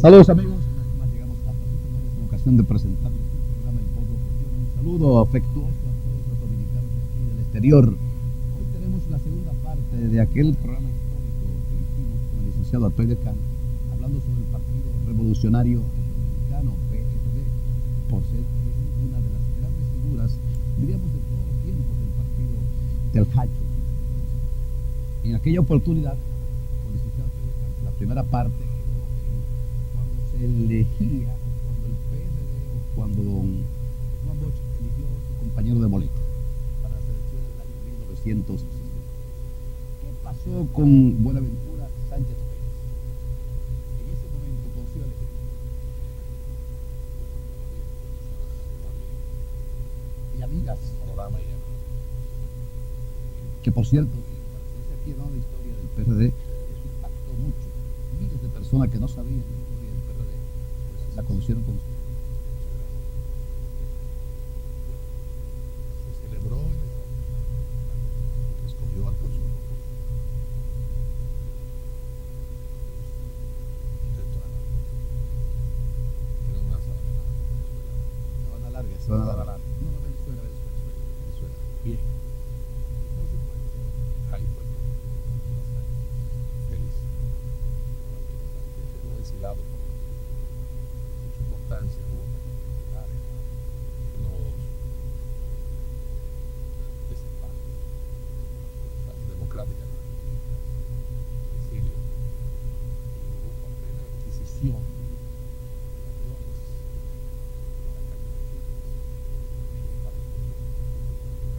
Saludos amigos, una vez más llegamos hasta sus hogares en ocasión de presentarles el programa El Pueblo Cuestiona. Un saludo afectuoso a todos los dominicanos de aquí del exterior. Hoy tenemos la segunda parte de aquel programa histórico que hicimos con el licenciado Atoy de Cano, hablando sobre el Partido Revolucionario Dominicano, PRD, por ser una de las grandes figuras, diríamos, de todos los tiempos del partido del Hacho. En aquella oportunidad, con el licenciado Atoy de Cano, la primera parte elegía, cuando el PRD o cuando don Juan Bosch eligió a su compañero de boleta para las elecciones del año 1960. ¿Qué pasó con Buenaventura Sánchez Pérez? En ese momento consiguió elegir. Y amigas, programa y que por cierto, parece aquí hablando de historia del PRD, eso impactó mucho. Miles de personas que no sabían la conocieron con usted. Se celebró en el que escogió al próximo. Tiene una sala de Se van a larga, se van a larga. No, no, Venezuela. Bien. Y por supuesto, ahí fue feliz. Quedó exilado por su importancia, hubo particulares en los desempates, las democráticas, el exilio, y hubo papel de adquisición de aviones para camionetas,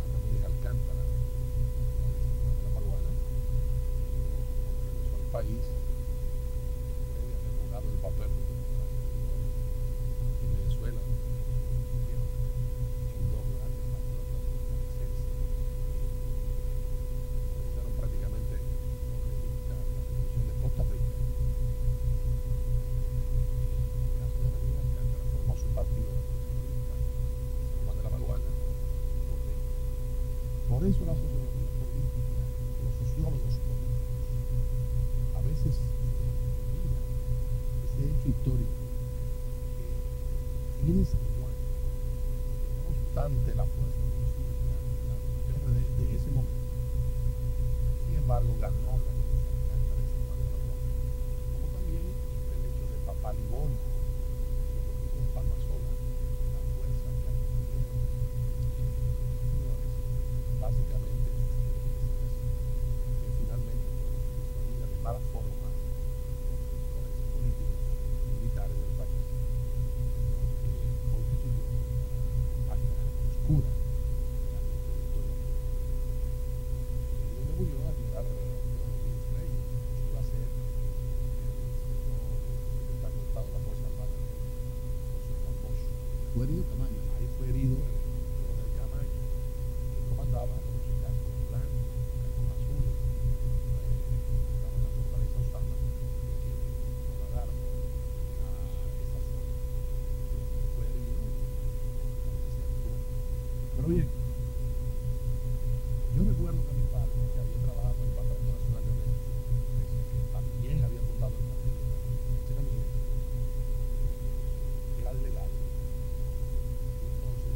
Ramírez Alcántara, de la Maguana, cuando regresó al país, había jugado el papel en Venezuela, en dos grandes patriotas de la licencia, comenzaron prácticamente con la revolución de Costa Rica. En el caso de Ramírez Alcántara formó su partido San Juan de la Maguana. Por eso la sociología política, los sociólogos políticos, a veces miran ese hecho histórico que tiene San Juan, que no obstante la fuerza política del PRD de ese momento, sin embargo ganó la Alianza Alcántara de San Juan de la Maguana, como también el hecho de Papalibón y los hijos de Palmasola, la fuerza que acudieron señores, básicamente que finalmente fueron disuadidas de mala forma los sectores políticos y militares del país, lo que constituyó una página oscura realmente de la historia política. Y donde murió a llegar Rodríguez Reyes, que iba a ser el secretario de Estado de la Fuerza Armada de José Juan Bosch. Fue herido Camaño. Ahí fue herido el coronel Camaño, que comandaba los cascos blancos, cascos azules, estaban en la fortaleza Osama, que trasladaron a esa zona, donde fue herido y finalmente se actuó. Pero bien, yo recuerdo que mi padre, que había trabajado en el Parlamento Nacional de Organización, que también había fundado el partido de la Resistencia Caminera, era delegado. Entonces,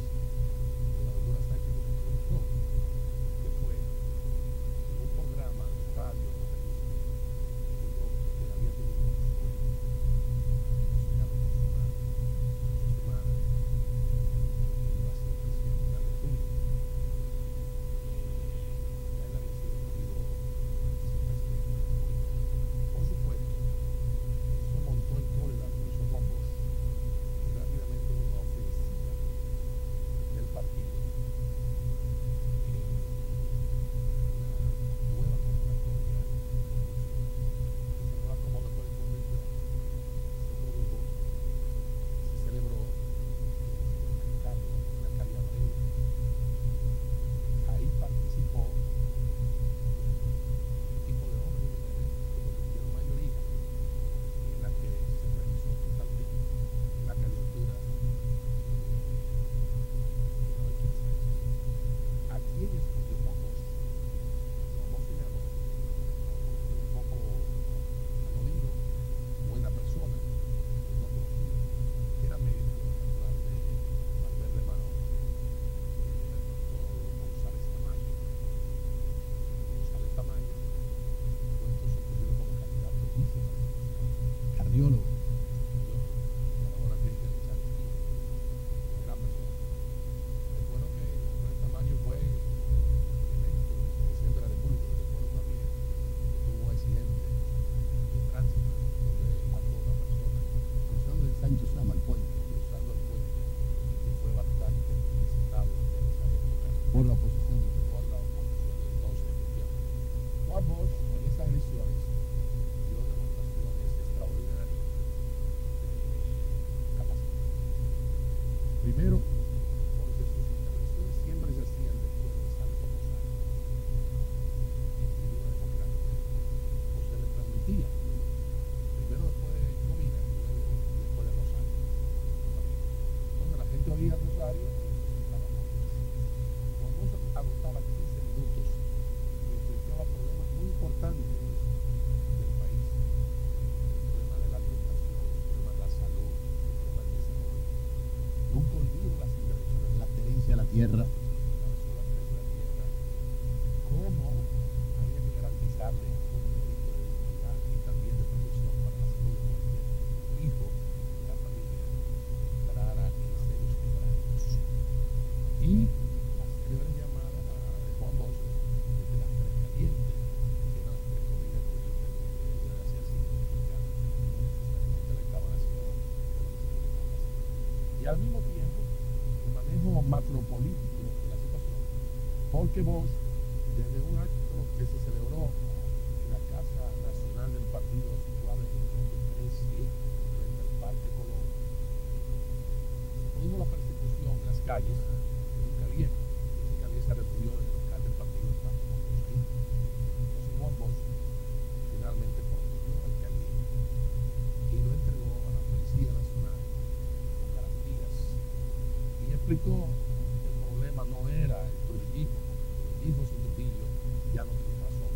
tierra. Cómo había que garantizarle un nivelito de dignidad y también de protección para la salud de cualquier hijo de la familia que entrara en serios quebrados. Y la célebre llamada de Juan Bosch desde las tres calientes, que eran las tres comidas que yo tenía que ayudar a hacer así, no necesariamente la elaboración de y al mismo tiempo el manejo macropolítico de la situación, porque Bosch, desde un acto que se celebró en la Casa Nacional del Partido situada en el Conde 13, frente al Parque Colón, se produjo la persecución en las calles de un Calié. Ese Calié se refugió en el local del partido de Juan Bosch ahí. Entonces Juan Bosch finalmente protegió al Calié y lo entregó a la Policía Nacional con garantías y explicó que el problema no era el trujillismo. Trujillo sin Trujillo ya no tiene razón.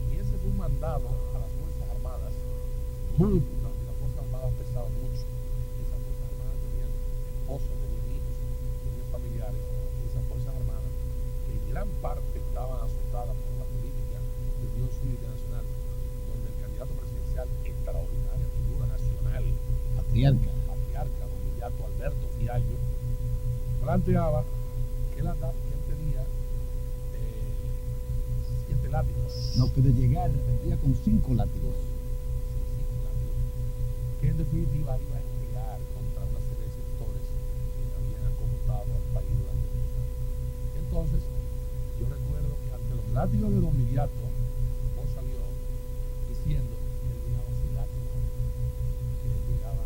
Y ese fue un mandado a las Fuerzas Armadas muy importante. Las Fuerzas Armadas pesaban mucho. Esas Fuerzas Armadas tenían esposas, tenían hijos, tenían familiares. Esas Fuerzas Armadas que en gran parte estaban asustadas por la política de Unión Cívica Nacional, donde el candidato presidencial, extraordinaria figura nacional, patriarca, don Viriato Alberto Fiallo, planteaba que él tenía 7 látigos. No, que de llegar vendría con 5 látigos. Que en definitiva iba a emplear contra una serie de sectores que habían acomodado al país durante muchos años. Entonces, yo recuerdo que ante los látigos de don Viriato, Bosch salió diciendo que él llegaba sin látigo, que él llegaba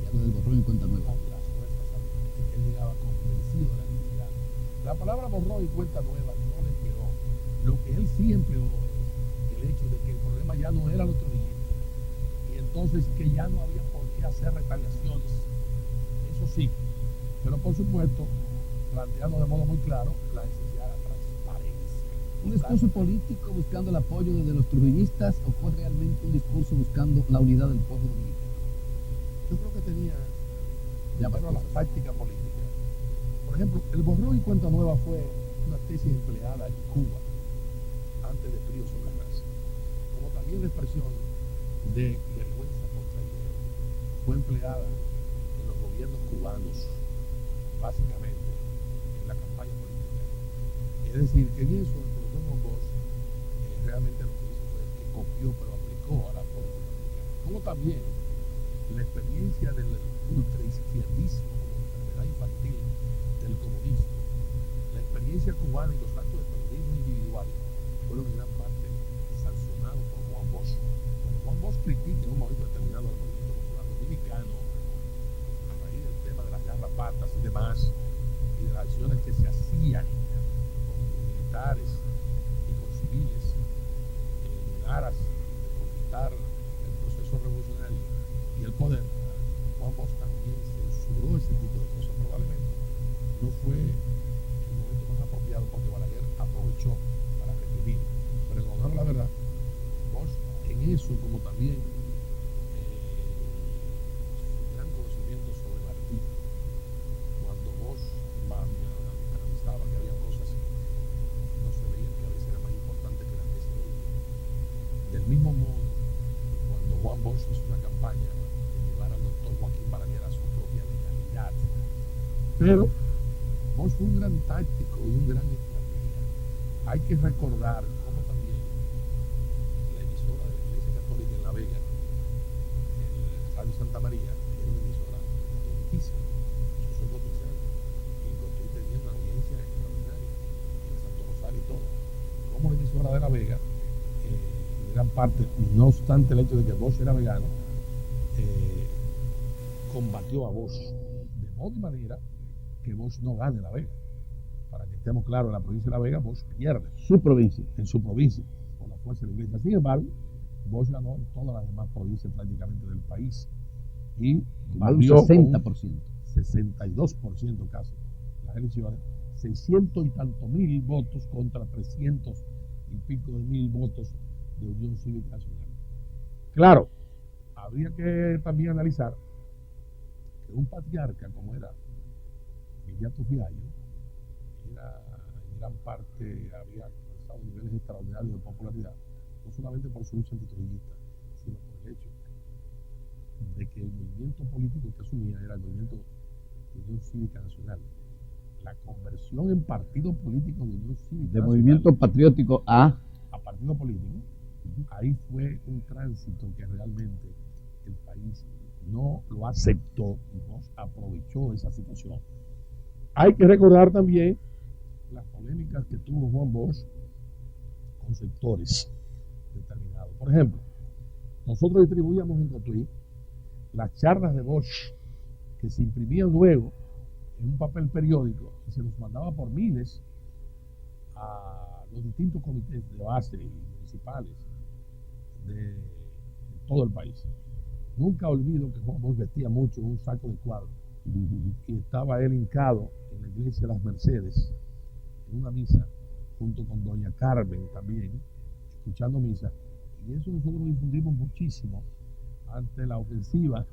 Ya lo del borrón y cuenta nueva. con las fuerzas armadas, que él llegaba convencido de la necesidad. La palabra borrón y cuenta nueva no le empleó. Lo que él sí empleó es el hecho de que el problema ya no era los trujillistas y entonces que ya no había por qué hacer retaliaciones. Eso sí, pero por supuesto planteando de modo muy claro la necesidad de la transparencia. ¿Un discurso político buscando el apoyo de los trujillistas o fue realmente un discurso buscando la unidad del pueblo dominicano? Yo creo que tenía Ya primero la táctica política. Por ejemplo, el borrón y cuenta nueva fue una tesis empleada en Cuba antes de Frío sobre Raza, como también la expresión de vergüenza contra dinero fue empleada en los gobiernos cubanos, básicamente en la campaña política. Es decir, que en eso el profesor Juan Bosch realmente lo que hizo fue que copió pero aplicó a la política dominicana, como también la experiencia del ultraizquierdismo como enfermedad infantil del comunismo, la experiencia cubana y los actos de terrorismo individual fueron en gran parte sancionados por Juan Bosch. Cuando Juan Bosch critica en un momento determinado al movimiento popular dominicano a raíz del tema de las garrapatas y demás, y de las acciones que se hacían con militares y con civiles en aras de conquistar el proceso revolucionario y el poder, Juan Bosch también censuró ese tipo de cosas. Probablemente no fue el momento más apropiado porque Balaguer aprovechó para reprimir, pero en honor a la verdad, Bosch en eso, como también su gran conocimiento sobre Martí, cuando Bosch analizaba que había cosas que no se veían, que a veces era más importante que las que se veían. Del mismo modo, cuando Juan Bosch hizo una campaña de llevar al doctor Joaquín Balaguer a su propia legalidad, pero Bosch fue un gran táctico y un gran estratega. Hay que recordar cómo también la emisora de la Iglesia Católica en La Vega, el Radio Santa María, era una emisora difícil. Yo soy cotizano y en Cotuí tenía una audiencia extraordinaria en Santo Rosario y todo. Como la emisora de La Vega, en gran parte, no obstante el hecho de que Bosch era vegano, combatió a Bosch de modo y manera que Bosch no gane La Vega. Para que estemos claros, en la provincia de La Vega, Bosch pierde Su provincia. en su provincia por la fuerza de la iglesia. Sin embargo, Bosch ganó en todas las demás provincias prácticamente del país y Un valió 60%. 62% casi las elecciones, 600 y tantos mil votos contra 300 y pico de mil votos de Unión Cívica Nacional. Claro, habría que también analizar que un patriarca como era Viriato Fiallo era en gran parte había alcanzado niveles extraordinarios de popularidad, no solamente por su lucha antitrujillista, sino por el hecho de que el movimiento político que asumía era el movimiento de Unión Cívica Nacional. La conversión en partido político de Unión Cívica De Nacional, movimiento patriótico a partido político, ahí fue un tránsito que realmente el país no lo aceptó y no aprovechó esa situación. Hay que recordar también las polémicas que tuvo Juan Bosch con sectores determinados. Por ejemplo, nosotros distribuíamos en Cotuí las charlas de Bosch que se imprimían luego en un papel periódico y se nos mandaba por miles a los distintos comités de base y municipales de todo el país. Nunca olvido que Juan Bosch vestía mucho un saco de cuadro y estaba él hincado en la iglesia de las Mercedes en una misa junto con doña Carmen también escuchando misa, y eso nosotros lo difundimos muchísimo ante la ofensiva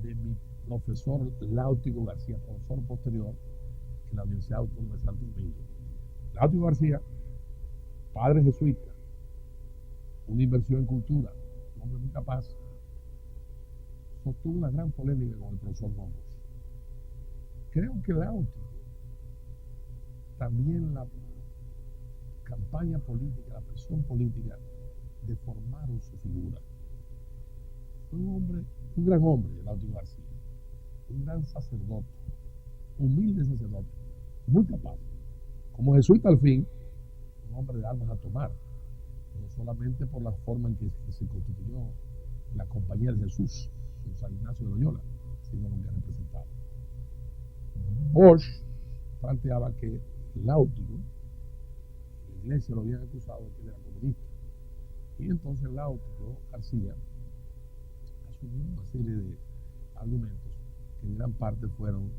de mi profesor Láutico García, profesor posterior en la Universidad Autónoma de Santo Domingo. Láutico García, padre jesuita, una inversión en cultura, un hombre muy capaz, sostuvo una gran polémica con el profesor Juan Bosch. Creo que Láutico, también la campaña política, la presión política, deformaron su figura. Fue un gran hombre, Láutico García, un gran sacerdote, humilde sacerdote, muy capaz. Como jesuita al fin, un hombre de armas a tomar, no solamente por la forma en que se constituyó la Compañía de Jesús en San Ignacio de Loyola, sino lo que representaba. Bosch planteaba que Láutico, la iglesia lo habían acusado de que él era comunista, y entonces Láutico García asumió una serie de argumentos que en gran parte fueron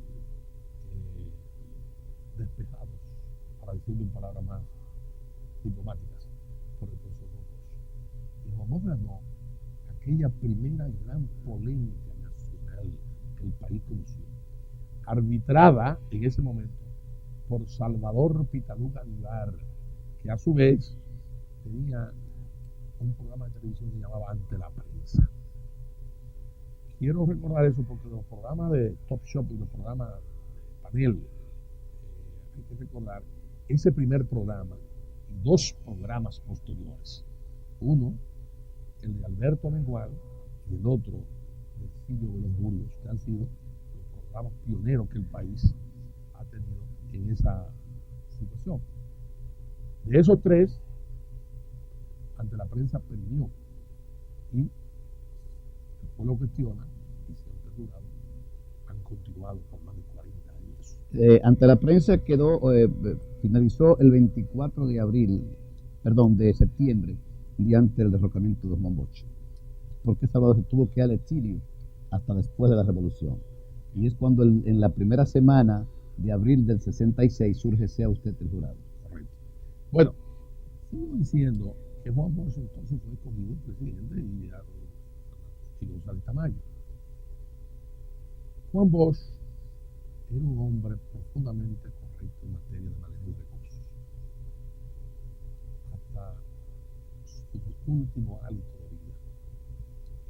despejados, para decirlo en palabras más diplomáticas, por el profesor Juan Bosch. Y Juan Bosch ganó aquella primera gran polémica nacional que el país conoció, arbitrada en ese momento por Salvador Pitaluga Aguilar, que a su vez tenía un programa de televisión que se llamaba Ante la Prensa. Quiero recordar eso porque los programas de Top Shop y los programas de panel, hay que recordar ese primer programa y dos programas posteriores. Uno, el de Alberto Amengual, y el otro, de Silvio de los Burgos, que han sido los programas pioneros que el país ha tenido en esa situación. De esos tres, Ante la Prensa perdió, y el pueblo cuestiona y se han perdurado, han continuado por más de 40 años. Ante la Prensa finalizó el 24 de septiembre, el día antes del derrocamiento de Juan Bosch, porque Salvador se tuvo que ir al exilio hasta después de la revolución, y es cuando en la primera semana de abril del 66 surge Sea Usted el Jurado. Correcto. Bueno, sigo diciendo que Juan Bosch entonces fue escogido presidente y González Tamayo. Juan Bosch era un hombre profundamente correcto en materia de manejo de recursos. Hasta su último hálito de vida.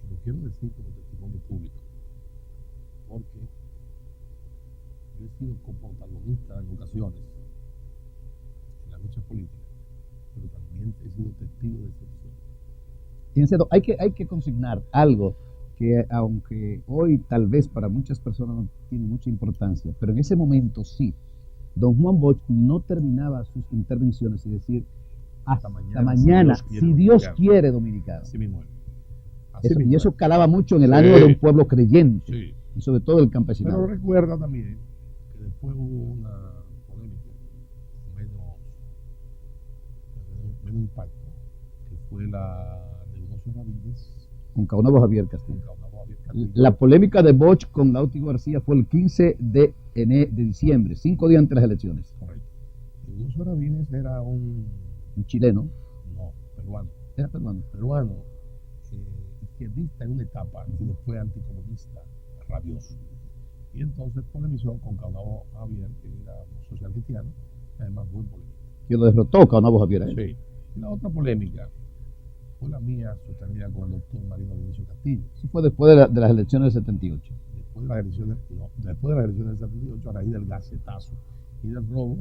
Y lo quiero decir como testimonio público, porque yo he sido coprotagonista en ocasiones en la lucha política, pero también he sido testigo de excepción. Fíjense, hay que consignar algo que, aunque hoy tal vez para muchas personas no tiene mucha importancia, pero en ese momento sí, don Juan Bosch no terminaba sus intervenciones y decir hasta mañana, si Dios quiere, dominicano. Así mismo. Y eso calaba mucho en el ánimo de un pueblo creyente, sí, y sobre todo el campesinado. Pero recuerda también que después hubo una polémica menos impacto, que fue la de Ignacio Ramírez con Caonabo Javier Castillo. La polémica de Bosch con Láutico García fue el 15 de diciembre, 5 días antes de las elecciones. Correcto. Ignacio Ramírez era un chileno. No, peruano. Era peruano. Peruano, izquierdista en una etapa y después anticomunista, rabioso. Y entonces polemizó con Caonabo Javier, que era social cristiano, además muy polémica. Que lo derrotó Caonabo Javier. Sí. Y la otra polémica fue la mía sostenida con el doctor Marino Vinicio Castillo. Eso fue después de las elecciones del 78. Después de las elecciones, no, después de las elecciones del 78, a raíz del gacetazo y del robo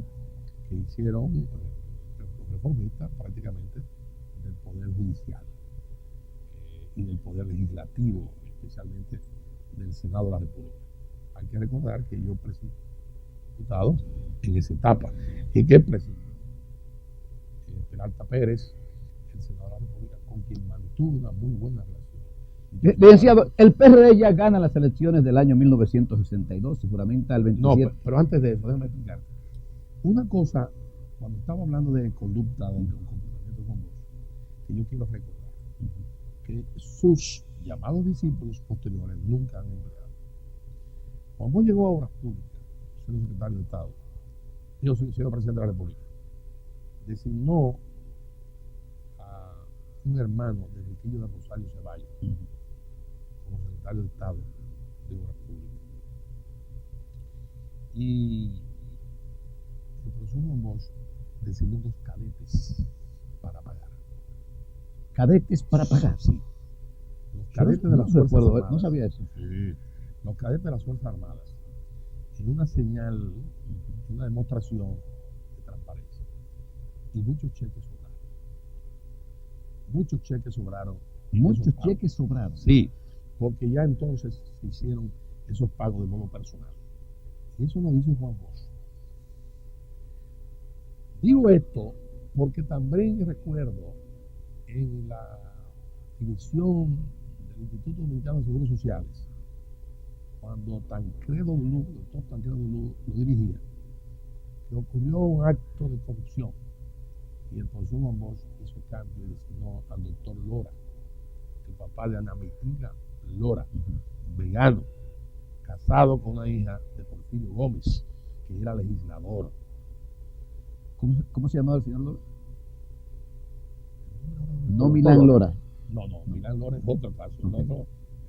que hicieron los reformistas prácticamente del Poder Judicial y del Poder Legislativo, especialmente del Senado de la República. Hay que recordar que yo presidí diputados en esa etapa y que presidí Peralta Pérez, el senador de la República, con quien mantuvo una muy buena relación. Licenciado, el PRD ya gana las elecciones del año 1962, seguramente al 27. No, pero antes de eso, déjame explicar. Una cosa, cuando estamos hablando de conducta, del comportamiento con vos, que yo quiero recordar, que sus llamados discípulos posteriores nunca han empleado. Cuando vos llegó a Obras Públicas, siendo secretario de Estado, yo soy siendo presidente de la República, designó a un hermano de Riquillo de Rosario Ceballos como secretario de Estado de Obras Públicas. Y el profesor Monbosch designó dos cadetes para pagar. ¿Cadetes para pagar? Sí. Los cadetes de las Fuerzas Armadas. No sabía eso. Sí. Los cadetes de las Fuerzas Armadas, en una señal, una demostración de transparencia. Y muchos cheques sobraron. Muchos cheques sobraron. Muchos cheques sobraron. Sí, porque ya entonces se hicieron esos pagos de modo personal. Y eso lo hizo Juan Bosch. Digo esto porque también recuerdo en la división del Instituto Dominicano de Seguros Sociales, cuando Tancredo Dulú, el doctor Tancredo Dulú lo dirigía, que ocurrió un acto de corrupción y el profesor Juan Bosch hizo cambio y designó al doctor Lora, el papá de Ana Mitina Lora, vegano, casado con una hija de Porfirio Gómez, que era legislador. ¿Cómo se llamaba el señor Lora? No Milán Lora. No, Milán Lora es otro caso. Okay. No.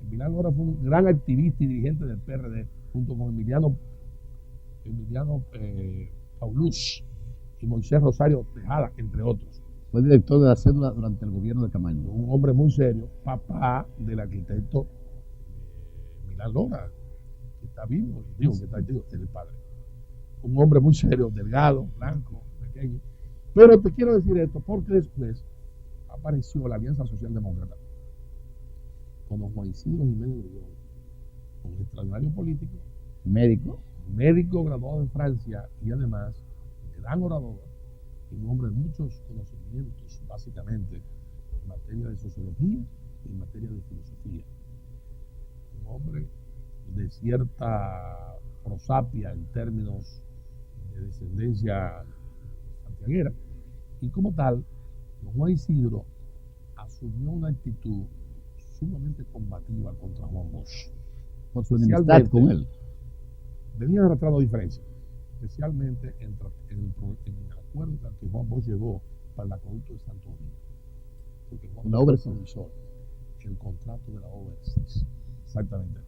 Milán Lora fue un gran activista y dirigente del PRD, junto con Emiliano Paulús y Moisés Rosario Tejada, entre otros. Fue director de la cédula durante el gobierno de Camaño. Un hombre muy serio, papá del arquitecto Milán Lora, que está vivo, digo que está vivo, es el padre. Un hombre muy serio, delgado, blanco, pequeño. Pero te quiero decir esto porque después apareció la Alianza Socialdemócrata con don Juan Isidro Jiménez de León, un extraordinario político, médico graduado en Francia y además gran orador y un hombre de muchos conocimientos, básicamente en materia de sociología y en materia de filosofía. Un hombre de cierta prosapia en términos de descendencia santiaguera, y como tal, don Juan Isidro asumió una actitud sumamente combativa contra Juan Bosch. Por su enemistad con él. Venían arrastrando diferencias, especialmente en el acuerdo al que Juan Bosch llegó para el acueducto de Santo Domingo. Porque Juan Bosch fue previsor el contrato de la obra. Exactamente.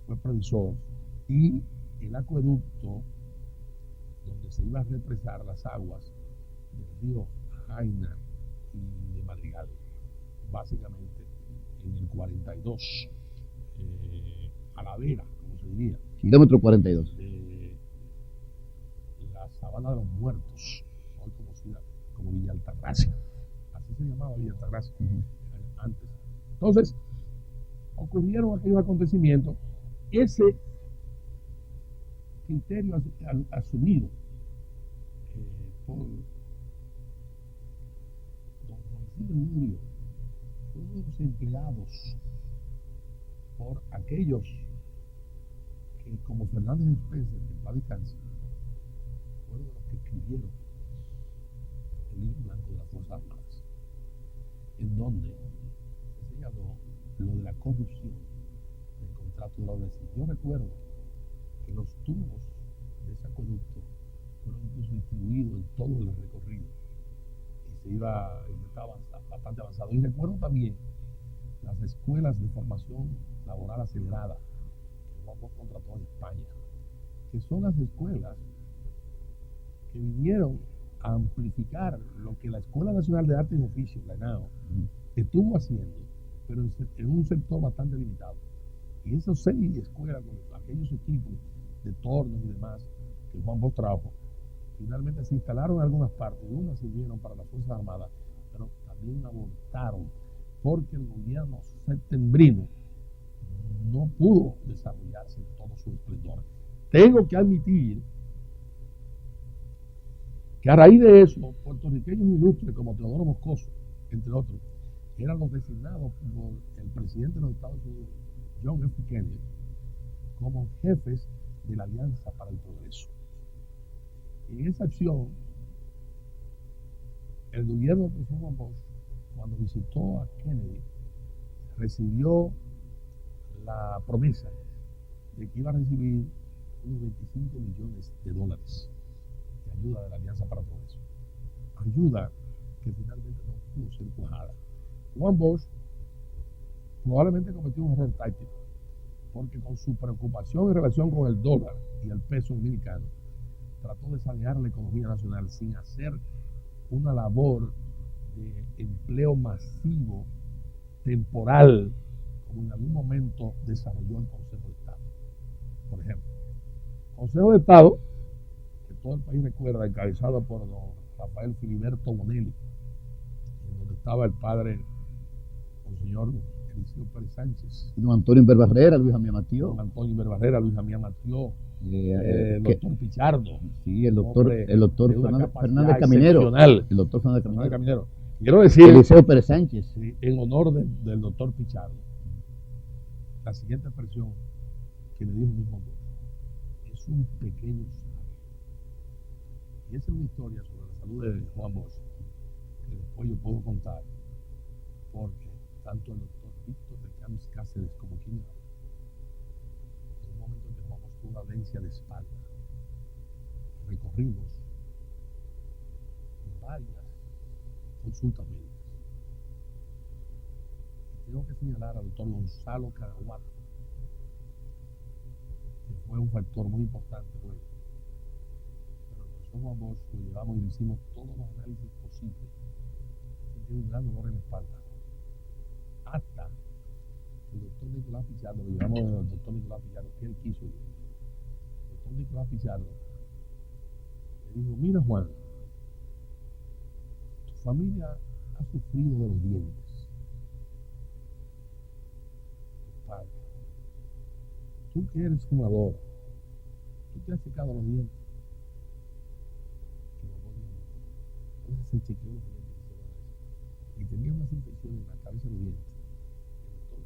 Fue previsor y el acueducto donde se iban a represar las aguas del río Jaina y de Madrigal, básicamente en el 42, a la vera, como se diría. Kilómetro 42. La Sabana de los Muertos, hoy conocida como Villa Altagracia. Así se llamaba Villa Altagracia antes. Entonces, ocurrieron aquellos acontecimientos. Ese criterio asumido por don Juan Isidro Murio fue uno de los empleados por aquellos que, como Fernández Spencer, que en paz descanse, fueron los que escribieron el libro blanco de las Fuerzas Armadas, en donde se señaló lo de la corrupción del contrato de la obra. Yo recuerdo que los tubos de ese acueducto fueron incluso distribuidos en todo el recorrido y estaba bastante avanzado. Y recuerdo también las escuelas de formación laboral acelerada que Juan Bosch contrató en España, que son las escuelas que vinieron amplificar lo que la Escuela Nacional de Artes y Oficios, la ENAO, estuvo haciendo, pero en un sector bastante limitado. Y esas 6 escuelas, con aquellos equipos de tornos y demás que Juan Bosch trajo, finalmente se instalaron en algunas partes, y unas sirvieron para las Fuerzas Armadas, pero también abortaron porque el gobierno septembrino no pudo desarrollarse en todo su esplendor. Tengo que admitir que a raíz de eso, puertorriqueños ilustres como Teodoro Moscoso, entre otros, eran los designados por el presidente de los Estados Unidos, John F. Kennedy, como jefes de la Alianza para el Progreso. En esa acción, el gobierno del profesor Juan Bosch, cuando visitó a Kennedy, recibió la promesa de que iba a recibir unos $25 millones de ayuda de la Alianza para el Progreso. Ayuda que finalmente no pudo ser cuajada. Juan Bosch probablemente cometió un error táctico, porque con su preocupación en relación con el dólar y el peso dominicano, trató de sanear la economía nacional sin hacer una labor de empleo masivo, temporal, como en algún momento desarrolló el Consejo de Estado. Por ejemplo, Consejo de Estado, que todo el país recuerda, encabezado por don Rafael Filiberto Bonelli, en donde estaba el padre, el señor Eliseo Pérez Sánchez. Y don Antonio Inverbarrera, Luis Jamía Matió. Don Antonio Inverbarrera, Luis Jamía Matió. El doctor Pichardo. Sí, el doctor Fernández Caminero. El doctor Fernández Caminero. Quiero decir, Eliseo Pérez Sánchez. Sí, en honor del doctor Pichardo, la siguiente expresión que le dijo el mismo Bosch: es un pequeño sabio. Y esa es una historia sobre la salud de Juan Bosch que después yo puedo contar, porque tanto el doctor Víctor de Camps Cáceres como quien habla, en un momento en que Juan Bosch tuvo una dolencia de espalda, recorrimos varias consultas médicas. Y tengo que señalar al doctor Gonzalo Caraguat, que fue un factor muy importante luego. Pero el profesor Juan Bosch lo llevamos y le hicimos todos los análisis posibles. Sentí un gran dolor en la espalda. Hasta el doctor Nicolás Pichardo, lo llevamos al doctor Nicolás Pichardo, que él quiso ir. El doctor Nicolás Pichardo le dijo: mira, Juan, tu familia ha sufrido de los dientes. Padre, tú que eres fumador, tú te has secado los dientes. Entonces se chequeó los dientes y tenía unas infecciones en la cabeza de los dientes. El doctor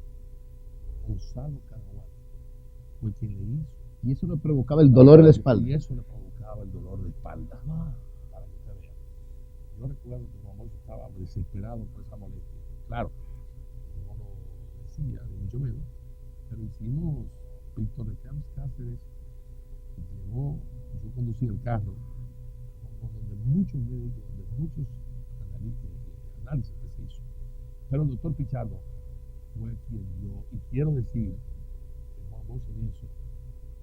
Gonzalo Caraguat fue quien le hizo. Y eso le provocaba el dolor en la espalda. Y eso le provocaba el dolor de espalda. Para que usted vea. Yo recuerdo que Juan Bosch estaba desesperado por esa molestia. Claro, no lo decía, ni mucho menos, pero hicimos, Víctor de Camps Cáceres llevó, yo conducí el carro, donde muchos médicos, de muchos análisis que se hizo. Pero el doctor Pichardo fue quien dio, y quiero decir que Juan Bosch en eso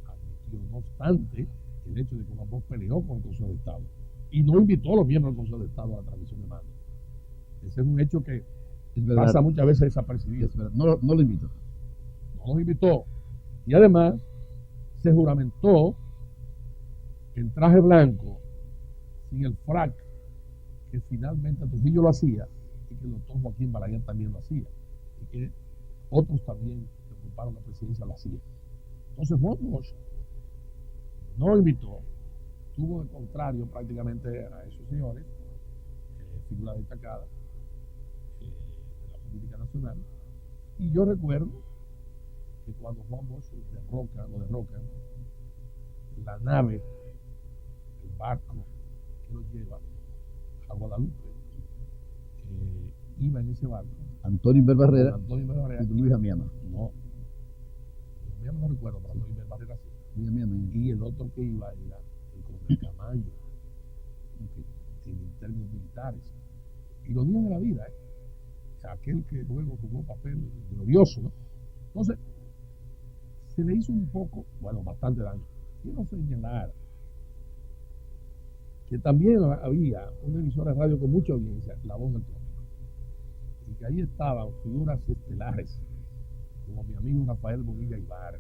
admitió, no obstante, el hecho de que Juan Bosch peleó con el Consejo de Estado y no invitó a los miembros del Consejo de Estado a la transmisión de mando. Ese es un hecho que pasa muchas veces desapercibido. No lo invitó. No los invitó. Y además se juramentó en traje blanco, sin el frac, que finalmente Trujillo lo hacía, y que el doctor Joaquín Balaguer también lo hacía, y que otros también que ocuparon la presidencia lo hacían. Entonces Juan Bosch no invitó, tuvo de contrario prácticamente a esos señores, figuras destacadas de la política nacional. Y yo recuerdo que cuando Juan Bosch lo derrocan, la nave, el barco que lo lleva a Guadalupe, iba en ese barco Antonio Inverbarrera y Luis Jamía. No recuerdo, pero Antonio Inverbarrera sí. Y el otro que iba era el coronel Camaño, en términos militares. Y los días de la vida, aquel que luego jugó papel glorioso, ¿no? Entonces, se le hizo un poco, bueno, bastante daño. Quiero señalar que también había una emisora de radio con mucha audiencia, La Voz del Trópico, y que ahí estaban figuras estelares, como mi amigo Rafael Bonilla Ibar.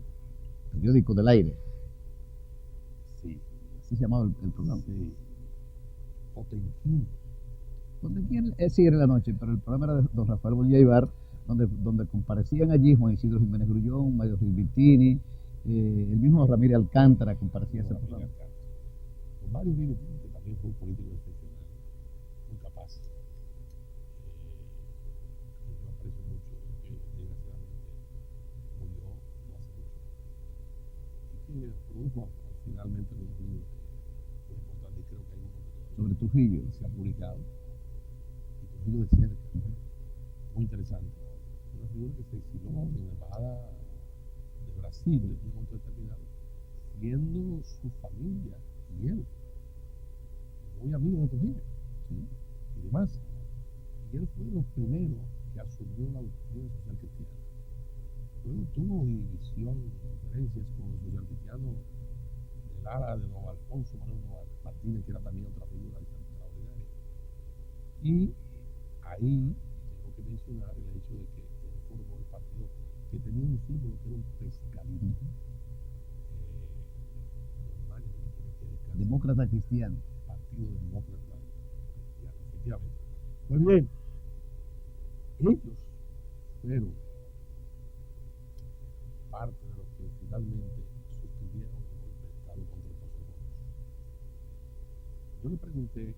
Periódico del Aire. Sí. Así se llamaba el programa. Sí. Potenquín. Potenquín sí era en la noche, pero el programa era de don Rafael Bonilla Ibar, donde comparecían allí Juan Isidro Jiménez Grullón, Mario Rivittini, el mismo Ramírez Alcántara comparecía a ese programa. Con Mario Rivittini, que también fue un político excepcional, muy capaz. Yo aprecio mucho, que desgraciadamente murió no hace mucho. Y que produjo finalmente unos libros que muy importantes, y creo que hay uno que sobre Trujillo se ha publicado. Y Trujillo de cerca, muy interesante. Una figura que se exiló en la embajada de Brasil en un momento determinado, siendo su familia y él muy amigos de Trujillo, ¿sí? Y demás. Y él fue de los primeros que asumió la doctrina social cristiana. Luego tuvo división, diferencias con los social cristianos del ala de don Alfonso Manuel Martínez, que era también otra figura extraordinaria. Y ahí tengo que mencionar el hecho de que él formó el partido que tenía un símbolo que era un pescadito. Demócrata Cristiano. Partido Demócrata Cristiano, efectivamente. Pues bien, ellos fueron parte de los que finalmente suscribieron el golpe de Estado contra el José Gómez. Yo le pregunté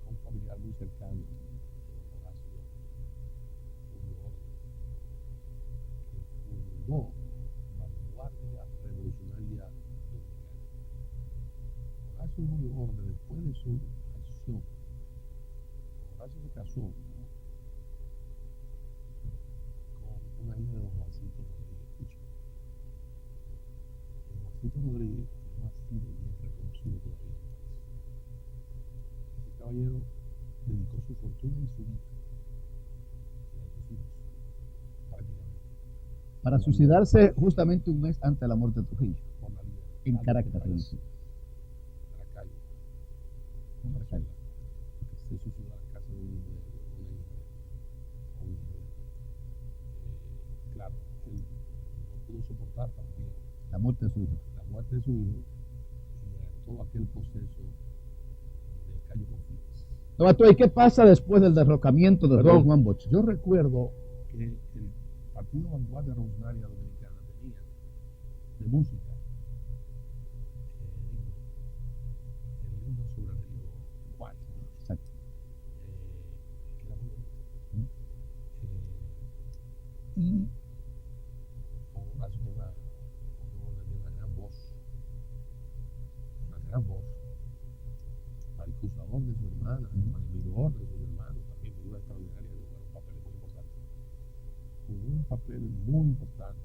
a un familiar muy cercano, Horacio Julio Orden, que fundó Vanguardia Revolucionaria Dominicana. Horacio Julio Orden, después de su acción, Horacio se casó con una hija de don Juancito Rodríguez Pucho. Don Juancito Rodríguez no ha sido bien reconocido todavía en el país. Ese caballero dedicó su fortuna y su vida a sus hijos, prácticamente. Para suicidarse justamente un mes antes de la muerte de Trujillo. Por la vida. En Caracas. Maracaibo. Venezuela. Se suicidó a la casa de un hijo de una hija de un hijo de claro, él no pudo soportar también La muerte de su hijo. la muerte de su hijo y todo aquel proceso de Cayo Conflictos. ¿Y qué pasa después del derrocamiento de don Juan Bosch? Yo recuerdo que el Partido Vanguardia Revolucionaria Dominicana tenía de música el himno sobre el río Guay. Exacto. Que era muy bonito. Y Horacio tenía una gran voz. Una gran voz. Maricusa Orden, su hermana, Emilio Orden, sus hermanos, también figuras extraordinarias que jugaron papeles muy importantes. Jugó un papel muy importante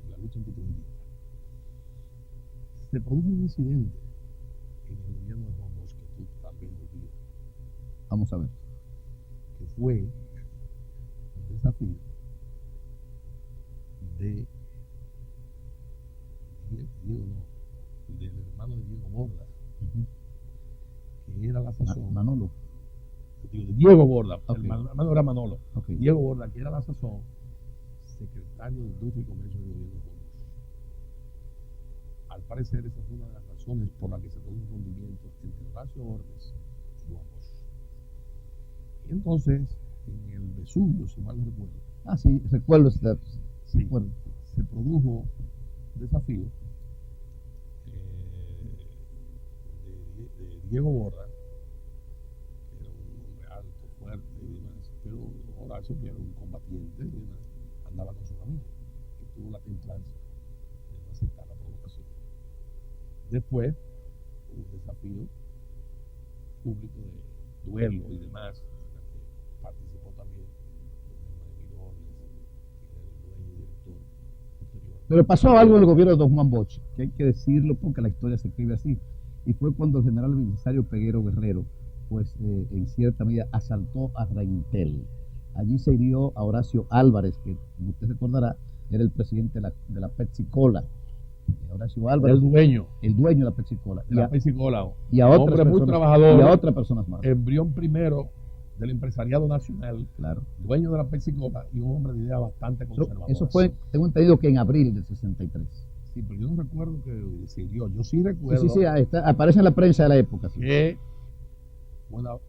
en la lucha antitrujillista. Se produjo un incidente en el gobierno de Juan Bosch que tú también olvidas. Vamos a ver. Que fue un desafío de del hermano de Diego Borda, que era la sazón. Manolo. De Diego Borda, Okay. el hermano era Manolo. Okay. Diego Borda, que era la sazón secretario de Industria y Comercio del gobierno de Juan Bosch. Al parecer, esa fue una de las razones por las que se produjo un rompimiento entre Horacio Ordes y Juan Bosch. Y entonces, en el Vesubio, si mal no recuerdo. Sí, recuerdo ese Sí, recuerdo. Se produjo un desafío de Diego Borda, que era un hombre alto, fuerte y demás, pero Horacio, que era un combatiente y demás, andaba con su familia, que tuvo la templanza de no aceptar la provocación. Después hubo un desafío público de duelo y demás, en la que participó también don Emilio Orden, que era el dueño y director posterior. Pero pasó algo en el gobierno de don Juan Bosch, que hay que decirlo porque la historia se escribe así. Y fue cuando el general Belisario Peguero Guerrero, pues en cierta medida asaltó a Reintel. Allí se hirió a Horacio Álvarez, que como usted recordará, era el presidente de la Pepsi Cola. Horacio Álvarez, el dueño de la Pepsi-Cola. De la Pepsi-Cola. Y a otras hombre muy personas, trabajador. y a otras personas más. Embrión primero del empresariado nacional, Claro. dueño de la Pepsi-Cola y un hombre de idea bastante conservadora. Eso fue, tengo entendido que en abril del 63. Sí, pero yo no recuerdo que siguió. Yo sí recuerdo. Sí, aparece en la prensa de la época. Sí. Que bueno,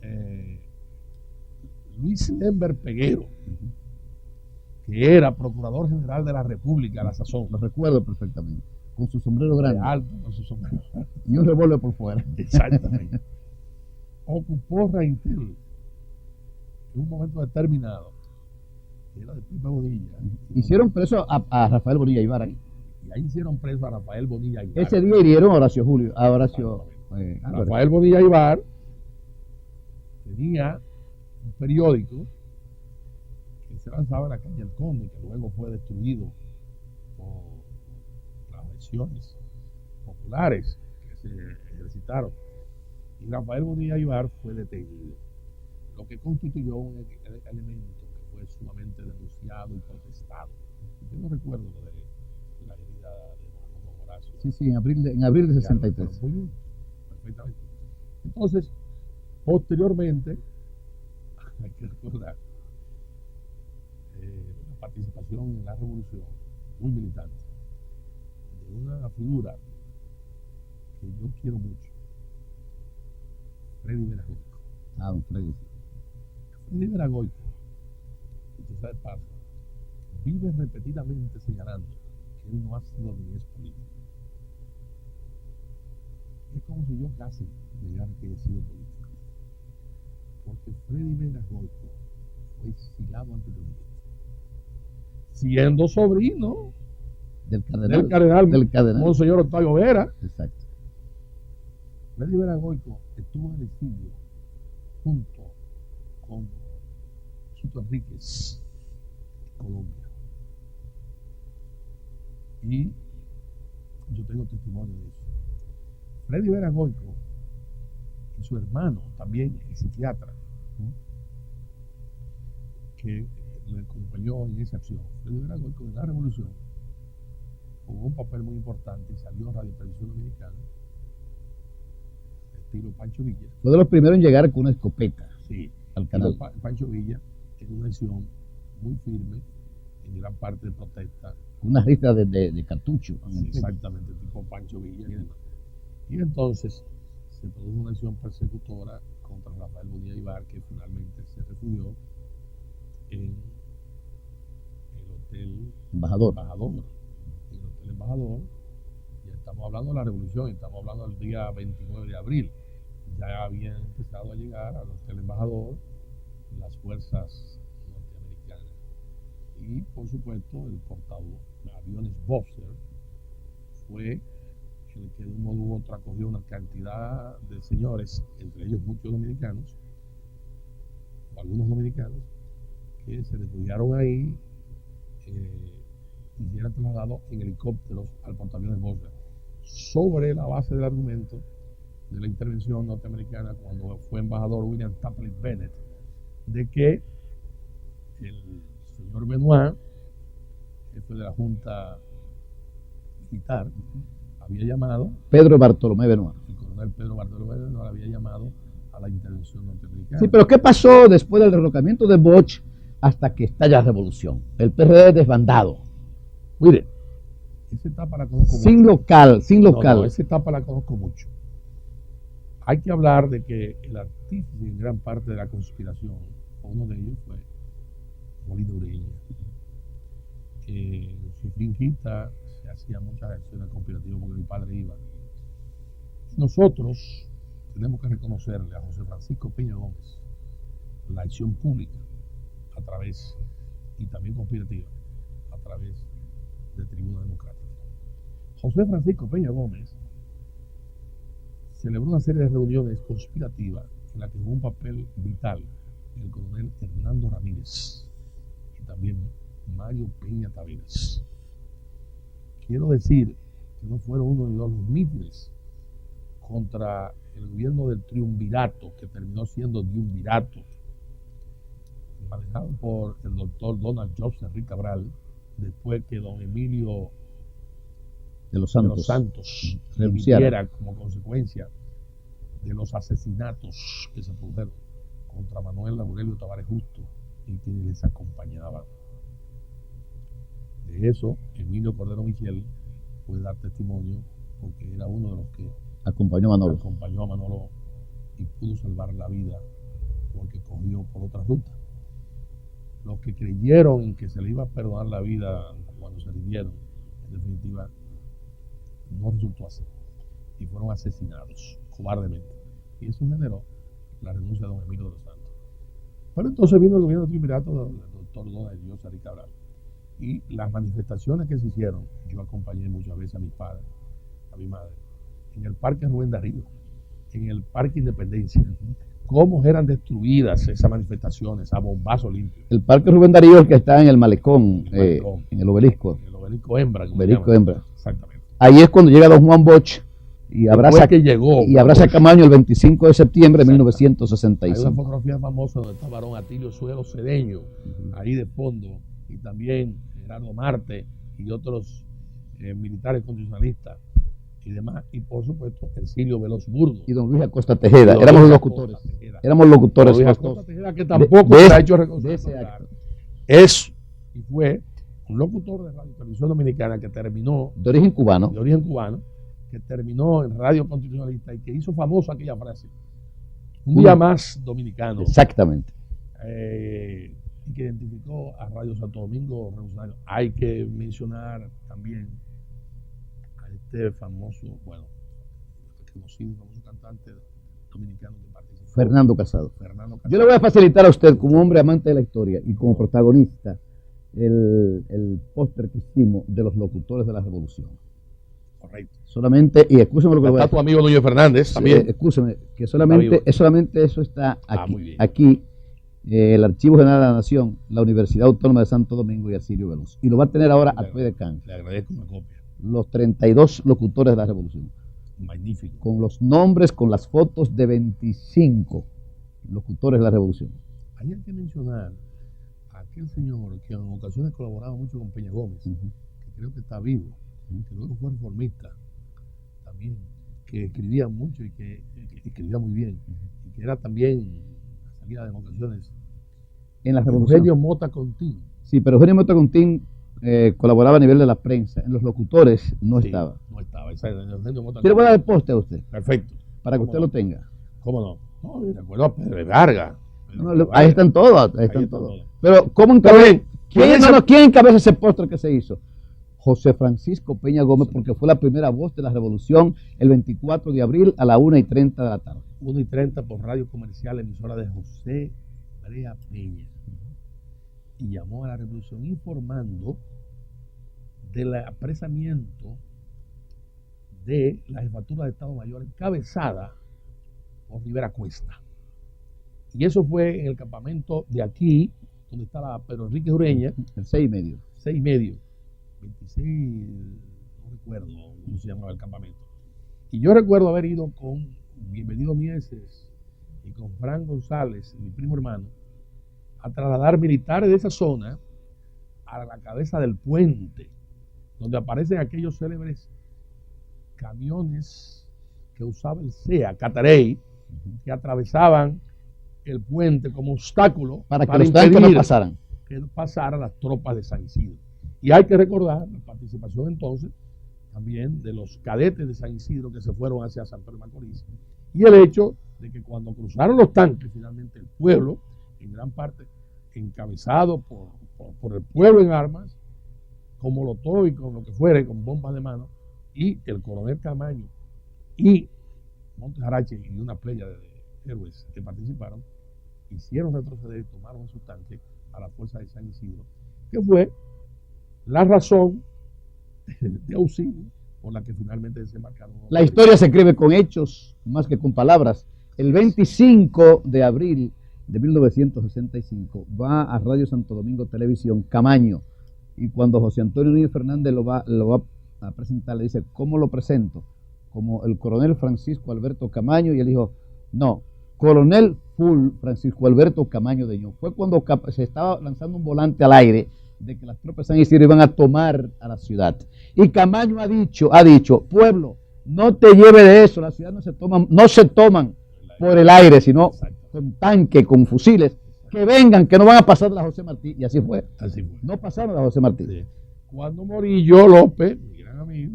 Luis Lember Peguero, que era Procurador General de la República a la sazón. Lo recuerdo perfectamente. Con su sombrero grande. Alto, con su sombrero. Y un revólver por fuera. Exactamente. Ocupó Reintel en un momento determinado. Era de Pipe Bonilla. Hicieron preso a Rafael Bonilla Aybar ahí. Y ahí hicieron preso a Rafael Bonilla Aybar. Ese día hirieron a Horacio Julio. Rafael Bonilla Aybar tenía un periódico que se lanzaba en la calle El Conde, que luego fue destruido por las lesiones populares que se ejercitaron. Y Rafael Bonilla Aybar fue detenido, lo que constituyó un elemento que fue sumamente denunciado y protestado. Yo no recuerdo lo de la herida de don Horacio. Sí, en abril de 63. Muy bien, perfectamente. Entonces, posteriormente, hay que recordar la participación en la revolución muy militante de una figura que yo quiero mucho, Freddy Vera Goico. Don Freddy. Freddy Vera Goico, usted sabe paso, vive repetidamente señalando que él no ha sido ni es político. Es como si yo casi negara que haya sido político. Porque Freddy Vera Goico fue exilado anteriormente, siendo sobrino del cardenal Monseñor Octavio Vera. Exacto. Freddy Vera Goico estuvo en el exilio junto con Chito Enríquez en Colombia. Y yo tengo testimonio de eso. Freddy Vera Goico y su hermano, también el psiquiatra, que le acompañó en esa acción. Freddy Vera Goico en la revolución jugó un papel muy importante y salió en Radio Televisión Dominicana, estilo Pancho Villa. Fue de los primeros en llegar con una escopeta. Sí, al canal. Pancho Villa en una acción muy firme, en gran parte de protesta. Una rista de cartucho. Sí, exactamente, tipo Pancho Villa y demás. Y entonces se produjo una acción persecutora contra Rafael Bonilla Aybar, que finalmente se refugió en el Hotel Embajador. En el Hotel Embajador. Ya estamos hablando de la revolución, estamos hablando del día 29 de abril. Ya habían empezado a llegar al Hotel Embajador las fuerzas norteamericanas. Y por supuesto el portaaviones Boxer fue el que de un modo u otro acogió una cantidad de señores, entre ellos muchos dominicanos, o algunos dominicanos, que se refugiaron ahí y eran trasladados en helicópteros al portaaviones Boxer, sobre la base del argumento de la intervención norteamericana cuando fue embajador William Tapley Bennett, de que el señor Benoit, jefe de la Junta Militar, había llamado, Pedro Bartolomé Benoit. el coronel Pedro Bartolomé Benoit había llamado a la intervención norteamericana. Sí, pero ¿qué pasó después del derrocamiento de Bosch hasta que estalla la revolución? El PRD desbandado. Mire, esa etapa la conozco sin mucho. Sin local. No, esa etapa la conozco mucho. Hay que hablar de que el artífice en gran parte de la conspiración, uno de ellos fue Molina Ureña, que en su finquita se hacían muchas acciones conspirativas porque mi padre iba. Nosotros tenemos que reconocerle a José Francisco Peña Gómez la acción pública a través, y también conspirativa, a través de Tribuna Democrática. José Francisco Peña Gómez celebró una serie de reuniones conspirativas en las que jugó un papel vital el coronel Hernando Ramírez y también Mario Peña Taveras. Quiero decir que no fueron uno ni dos los mítines contra el gobierno del triunvirato, que terminó siendo triunvirato, manejado por el doctor Donald Joseph Henry Cabral, después que don Emilio de los Santos renunciara como consecuencia de los asesinatos que se produjeron contra Manuel Aurelio Tavares Justo y quienes les acompañaban. De eso, Emilio Cordero Michel puede dar testimonio porque era uno de los que acompañó a Manolo y pudo salvar la vida porque cogió por otra ruta. Los que creyeron en que se le iba a perdonar la vida cuando se rindieron, en definitiva, no resultó así y fueron asesinados cobardemente. Y eso generó la renuncia de don Emilio de los Santos. Pero entonces vino el gobierno del triunvirato del doctor Don Dios Ari Cabral. Y las manifestaciones que se hicieron, yo acompañé muchas veces a mis padres, a mi madre, en el Parque Rubén Darío, en el Parque Independencia, cómo eran destruidas esas manifestaciones a bombazo limpio. El Parque Rubén Darío, el que está en el malecón, en el obelisco. El obelisco Hembra. Obelisco Hembra. Exactamente. Ahí es cuando llega don Juan Bosch y abraza a Camaño el 25 de septiembre de 1965. Hay una fotografía famosa donde está varón Atilio Suero Cedeño, ahí de fondo, y también Gerardo Marte y otros militares constitucionalistas y demás, y por supuesto Ercilio Veloz Burgo. Y don Luis Acosta Tejeda, éramos locutores. Éramos locutores. Don Luis Acosta Tejeda, que tampoco se ha hecho reconocer. Es y fue un locutor de Radio Televisión Dominicana que terminó de origen cubano, que terminó en Radio Constitucionalista y que hizo famosa aquella frase: un día más dominicano. Exactamente. Y que identificó a Radio Santo Domingo Revolucionario. Hay que mencionar también a este famoso, conocido cantante dominicano que participó, Fernando Casado. Yo le voy a facilitar a usted, como hombre amante de la historia y como protagonista, el póster que hicimos de los locutores de la Revolución. Correcto. Solamente, y escúcheme lo que está tu amigo Núñez Fernández también. Escúcheme, que solamente eso está aquí. Muy bien. Aquí, el Archivo General de la Nación, la Universidad Autónoma de Santo Domingo y Ercilio Veloz. Y lo va a tener ahora a pie de cancha. Le agradezco una copia. Los 32 locutores de la Revolución. Magnífico. Con los nombres, con las fotos de 25 locutores de la Revolución. Hay que mencionar a aquel señor que en ocasiones colaboraba mucho con Peña Gómez, que creo que está vivo, que luego fue reformista también, que escribía mucho y que escribía muy bien, y que era también salida en ocasiones en la Revolución. Eugenio Mota Contín. Sí, pero Eugenio Mota Contín colaboraba a nivel de la prensa. En los locutores no estaba. No estaba. ¿Quiere voy a dar el poste a usted? Perfecto. Para que usted lo tenga. ¿Cómo no? No, de acuerdo a Pedro Vargas. Ahí están todos. Pero, ¿cómo encabeza? ¿Quién encabeza ese póster que se hizo? José Francisco Peña Gómez, porque fue la primera voz de la Revolución el 24 de abril a las 1:30 de la tarde. 1:30 por Radio Comercial, emisora de José Brea Peña. Y llamó a la Revolución informando del apresamiento de la Jefatura de Estado Mayor encabezada por Rivera Cuesta. Y eso fue en el campamento de aquí, donde estaba Pedro Enrique Ureña. El 6:30. 6:30. 26, no recuerdo cómo se llamaba el campamento. Y yo recuerdo haber ido con Bienvenido Mieses y con Fran González, mi primo hermano, a trasladar militares de esa zona a la cabeza del puente, donde aparecen aquellos célebres camiones que usaba el CEA, Catarey, que atravesaban el puente como obstáculo para que los tanques no pasaran. Que pasaran las tropas de San Isidro. Y hay que recordar la participación entonces también de los cadetes de San Isidro que se fueron hacia San Pedro de Macorís. Y el hecho de que cuando cruzaron los tanques, finalmente el pueblo, en gran parte encabezado por el pueblo en armas, con molotov y con lo que fuere, con bombas de mano, y el coronel Camaño y Montes Arache y una playa de héroes que participaron, hicieron retroceder y tomaron esos tanques a la fuerza de San Isidro, que fue la razón de auxilio por la que finalmente desembarcaron. La historia se escribe con hechos más que con palabras. El 25 de abril de 1965 va a Radio Santo Domingo Televisión Camaño, y cuando José Antonio Núñez Fernández lo va a presentar, le dice: ¿cómo lo presento? Como el coronel Francisco Alberto Camaño. Y él dijo: no, coronel full Francisco Alberto Camaño de Ño. Fue cuando se estaba lanzando un volante al aire de que las tropas de San Isidro iban a tomar a la ciudad. Y Camaño ha dicho, pueblo, no te lleve de eso, la ciudad no se toman por el aire, sino con tanque, con fusiles, que vengan, que no van a pasar de la José Martí. Y así fue. No pasaron de la José Martí. Sí. Cuando Morillo López, mi gran amigo,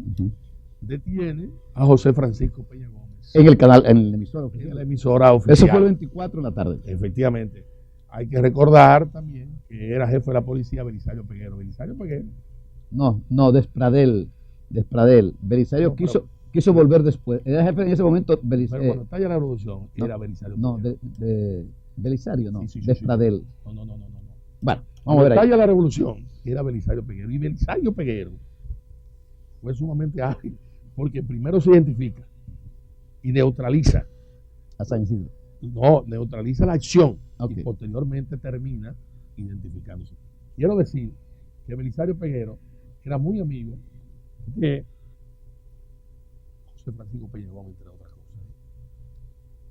detiene a José Francisco Peña Gómez. En el canal, en el emisor oficial. En la emisora oficial. Eso fue el 24 de la tarde. Efectivamente. Hay que recordar también que era jefe de la policía Belisario Peguero. Belisario Peguero. No, Despradel. Belisario quiso volver después. Era jefe en ese momento. Pero cuando estalla la revolución, era Belisario Peguero. No, Belisario, no. Sí. Despradel. No. Bueno, vamos a ver ahí. Estalla la revolución, era Belisario Peguero. Y Belisario Peguero fue sumamente ágil, porque primero se identifica y neutraliza a San Isidro. No, neutraliza la acción Okay. y posteriormente termina identificándose. Quiero decir que Belisario Peguero era muy amigo de José Francisco Peña Gómez, entre otras cosas.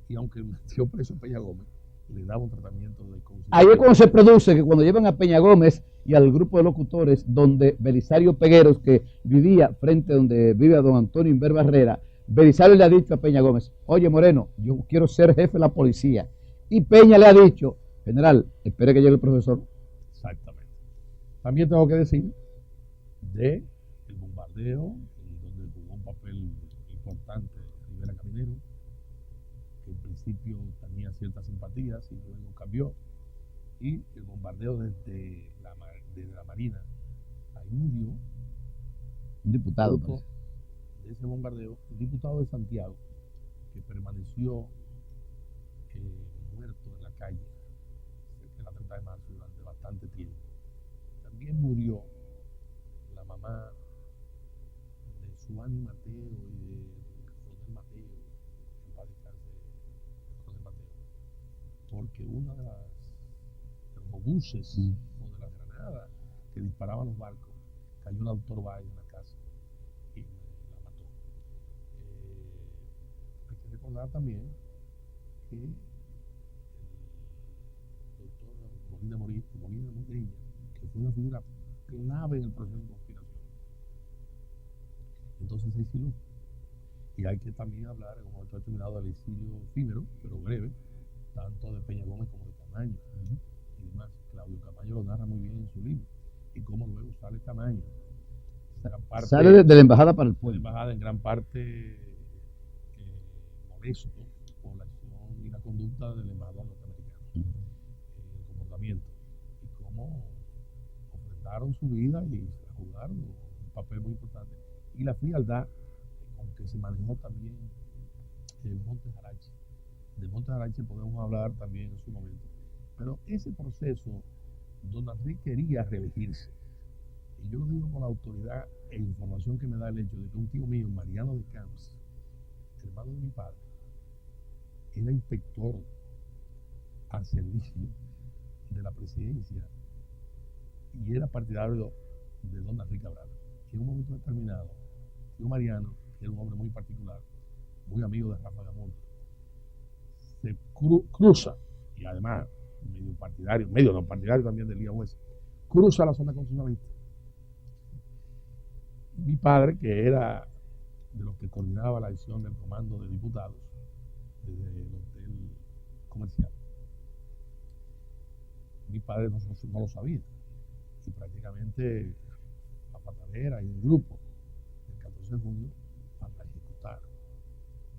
Y aunque metió preso Peña Gómez, le daba un tratamiento de conciencia. Ahí es cuando se produce que cuando llevan a Peña Gómez y al grupo de locutores, donde Belisario Pegueros, que vivía frente a donde vive a don Antonio Inver Barrera, Belisario le ha dicho a Peña Gómez, oye Moreno, yo quiero ser jefe de la policía. Y Peña le ha dicho, general, espere que llegue el profesor. Exactamente. También tengo que decir de el bombardeo, donde jugó un papel importante Rivera Caminero, que en principio tenía ciertas simpatías y luego cambió, y el bombardeo desde la Marina. Ahí murió Un diputado. de ese bombardeo, un diputado de Santiago, que permaneció muerto en la calle cerca de la 30 de marzo durante bastante tiempo. También murió la mamá de Suani Mateo y de Rodel Mateo, en paz descanse Rodel Mateo, porque uno de los obuses o de las granadas que disparaban los barcos cayó el doctor Valle en la casa y la mató. Hay que recordar también que el doctor Molina Moreña, que fue una figura clave en el proceso de conspiración, entonces se exilió. Y hay que también hablar, en un momento determinado, del exilio efímero, pero breve, tanto de Peña Gómez como de Camaño y demás. Claudio Camaño lo narra muy bien en su libro. Y cómo luego sale Camaño. Sale de la embajada para el pueblo. De la embajada en gran parte molesto por la acción y la conducta del embajador norteamericano. El comportamiento. Y cómo ofrendaron su vida y jugaron un papel muy importante. Y la frialdad con que se manejó también Montes Arache. De Montes Arache podemos hablar también en su momento. Pero ese proceso, don Enrique quería reelegirse. Y yo lo digo con la autoridad e información que me da el hecho de que un tío mío, Mariano de Camps, hermano de mi padre, era inspector al servicio de la presidencia y era partidario de don Enrique Cabral. Y en un momento determinado, tío Mariano, que era un hombre muy particular, muy amigo de Rafa Gamonte, se cruza, y además medio no partidario también del Liga Huesa, cruza la zona constitucionalista. Mi padre, que era de los que coordinaba la acción del comando de diputados desde el hotel comercial, mi padre no lo sabía, y prácticamente la patadera y un grupo el 14 de junio para ejecutar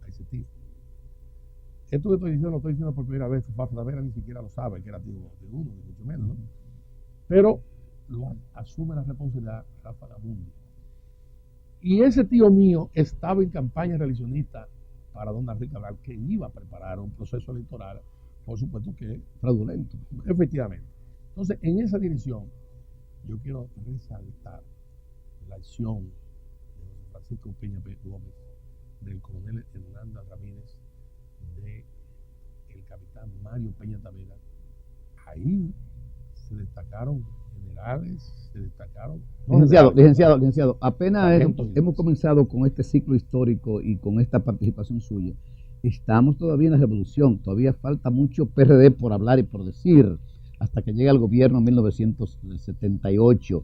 a ese tío. Esto que estoy diciendo lo estoy diciendo por primera vez. Patadera ni siquiera lo sabe que era tío de uno, ni mucho menos, ¿no? Pero lo asume la responsabilidad Rafa Gamundi. Y ese tío mío estaba en campaña reeleccionista para don Enrique Cabral, que iba a preparar un proceso electoral, por supuesto que fraudulento, efectivamente. Entonces, en esa dirección, yo quiero resaltar la acción de José Francisco Peña Gómez, del coronel Hernando Ramírez, del capitán Mario Peña Tavera. Ahí se destacaron generales, se destacaron... Licenciado, apenas hemos comenzado con este ciclo histórico y con esta participación suya. Estamos todavía en la revolución, todavía falta mucho PRD por hablar y por decir. hasta que llega al gobierno en 1978.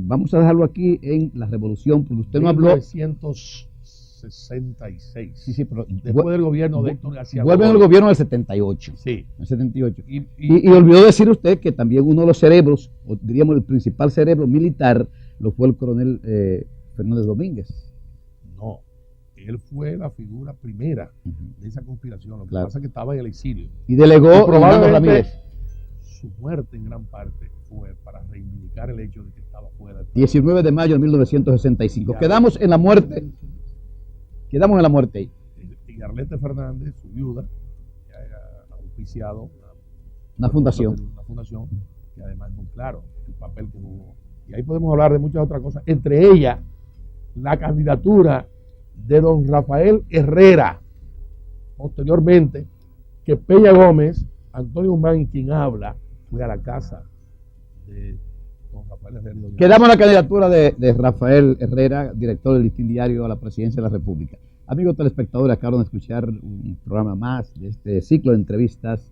Vamos a dejarlo aquí en la revolución, porque usted no habló... 1966. Sí, pero después del gobierno de Héctor García vuelve en el gobierno del 78. Sí. El 78. Y olvidó decir usted que también uno de los cerebros, o diríamos el principal cerebro militar, lo fue el coronel Fernández Domínguez. No, él fue la figura primera de esa conspiración. Lo que pasa es que estaba en el exilio. Y delegó Hernando Ramírez. Su muerte en gran parte fue para reivindicar el hecho de que estaba fuera. 19 de mayo de 1965. Quedamos en la muerte. Quedamos en la muerte ahí. Y Arlete Fernández, su viuda, que ha auspiciado una fundación. Una fundación que además es muy claro el papel que jugó. Y ahí podemos hablar de muchas otras cosas. Entre ellas, la candidatura de don Rafael Herrera. Posteriormente, que Peña Gómez, Antonio Guzmán, quien habla, fue a la casa de don Rafael Herrera. Quedamos en la candidatura de Rafael Herrera, director del Listín Diario, a la presidencia de la República. Amigos telespectadores, acaban de escuchar un programa más de este ciclo de entrevistas,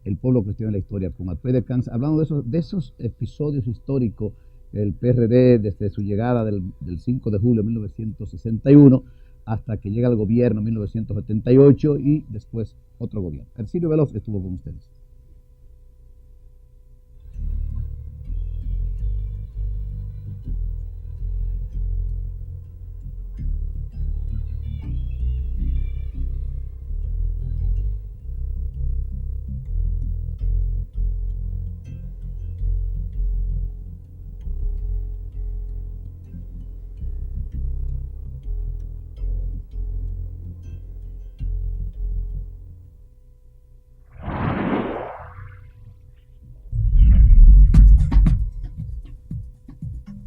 El Pueblo Cristiano en la Historia, con Alfredo Alcanza, hablando de esos episodios históricos del PRD desde su llegada del 5 de julio de 1961 hasta que llega al gobierno en 1978 y después otro gobierno. Ercilio Veloz estuvo con ustedes.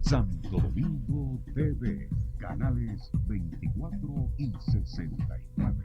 Santo Domingo TV, canales 24 y 64.